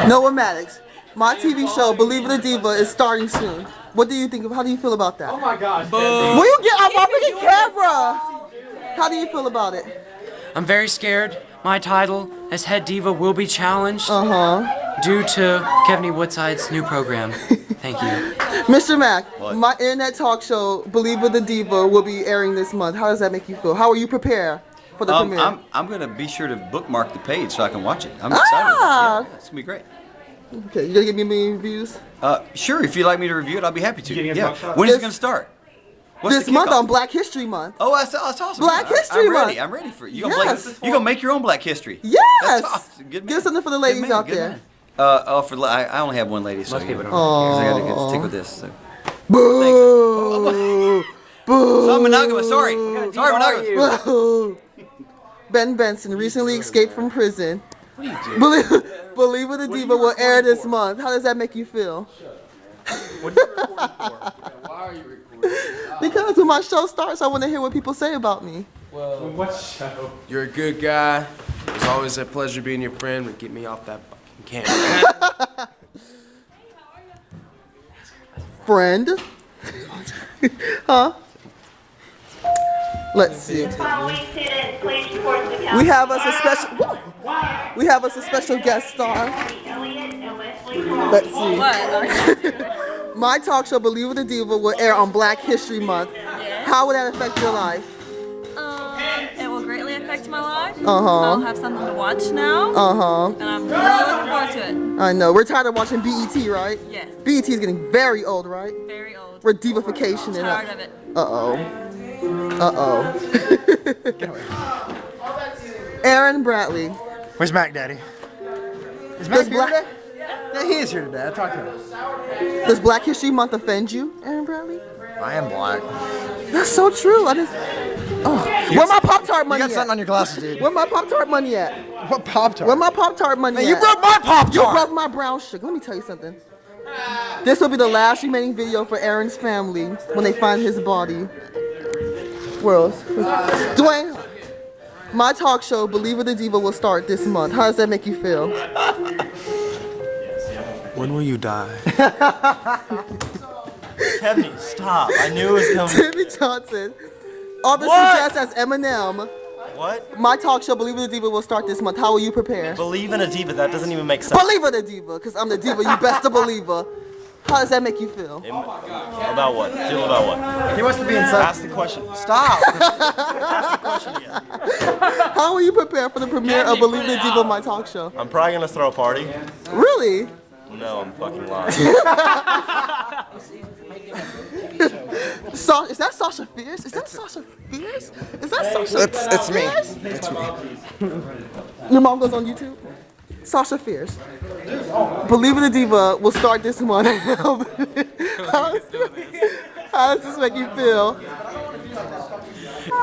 Noah Maddox. My TV show, Believe It or Diva, is starting soon. What do you think of? How do you feel about that? Oh my gosh. Will you get off my freaking camera? How do you feel about it? I'm very scared. My title as head diva will be challenged Uh-huh. due to Kevin E. Woodside's new program. Thank you. Mr. Mack, What? my internet talk show, Believe It or Diva, will be airing this month. How does that make you feel? How are you prepared for the premiere? I'm gonna be sure to bookmark the page so I can watch it. I'm excited. Ah! Yeah, it's gonna be great. Okay, you gonna give me many reviews? Sure, if you'd like me to review it, I'll be happy to. You getting a Yeah. mugshot? When is it This- gonna start? What's This the month kickoff? on Black History Month. Oh, that's awesome. Black History I'm ready. Month. I'm ready for it. You Yes. gonna make your own Black History? Yes! That's awesome. Good Give man. something for the Good ladies man, out good there. man. I only have one lady, so Most people don't. 'cause I gotta get stick with this. So. Boo! Boo! So I'm monogamous. Sorry, monogamous. Boo! Ben Benson recently escaped from prison. Believe It or Diva will air this month. How does that make you feel? What are you recording for? Why are you recording? Because when my show starts, I want to hear what people say about me. What show? You're a good guy. It's always a pleasure being your friend, but get me off that fucking camera. Friend? Huh? Let's see. Following students, please report to the We have us a special. We have us a special guest star. Elliot and Wesley Hall. Let's see. My talk show, Believe It or Diva, will air on Black History Month. How would that affect your life? It will greatly affect my life. Uh-huh. I'll have something to watch now, Uh-huh. and I'm really looking forward to it. I know. We're tired of watching BET, right? Yes, BET is getting very old, right? very old. We're divification it up. Tired of it. Uh-oh. Uh-oh. Aaron Bradley. Where's Mac Daddy? Is Does Mac here Black, today? Yeah, he is here today. I talked to him. does Black History Month offend you, Aaron Bradley? I am black. That's so true. I just. Oh. Where my Pop-Tart You money got something at? on your glasses, dude. Where my Pop-Tart money at? What Pop-Tart? Where my Pop-Tart money Man, at? you broke my Pop-Tart! You broke my brown sugar. Let me tell you something. This will be the last remaining video for Aaron's family when they find his body. Where else? Dwayne, my talk show, Believe It or Diva, will start this month. How does that make you feel? When will you die? Kevin, stop. I knew it was coming. Timmy Johnson. Others What? suggest as Eminem. What? My talk show, Believe It or Diva, will start this month. How will you prepare? Believe in a diva. That doesn't even make sense. Believe It or Diva, because I'm the diva. You best to believe her. How does that make you feel? About what? Feel about what? He wants to be inside. Ask the question. Stop! Ask the question again. How will you prepare for the premiere of Believe It or Diva, my talk show? I'm probably gonna throw a party. Really? No, I'm fucking lying. Is that Sasha Fierce? Is that Sasha Fierce? Is that Sasha It's me. Fierce? It's me. Your mom goes on YouTube? Sasha Fierce. Believe It or Diva will start this month. How does this make you feel?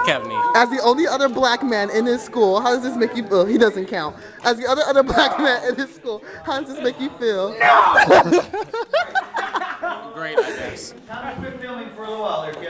Kevin E. As the only other black man in his school, how does this make you feel? He doesn't count. As the other black man in his school, how does this make you feel? Great, I guess. I've been filming for a little while there, Kevin.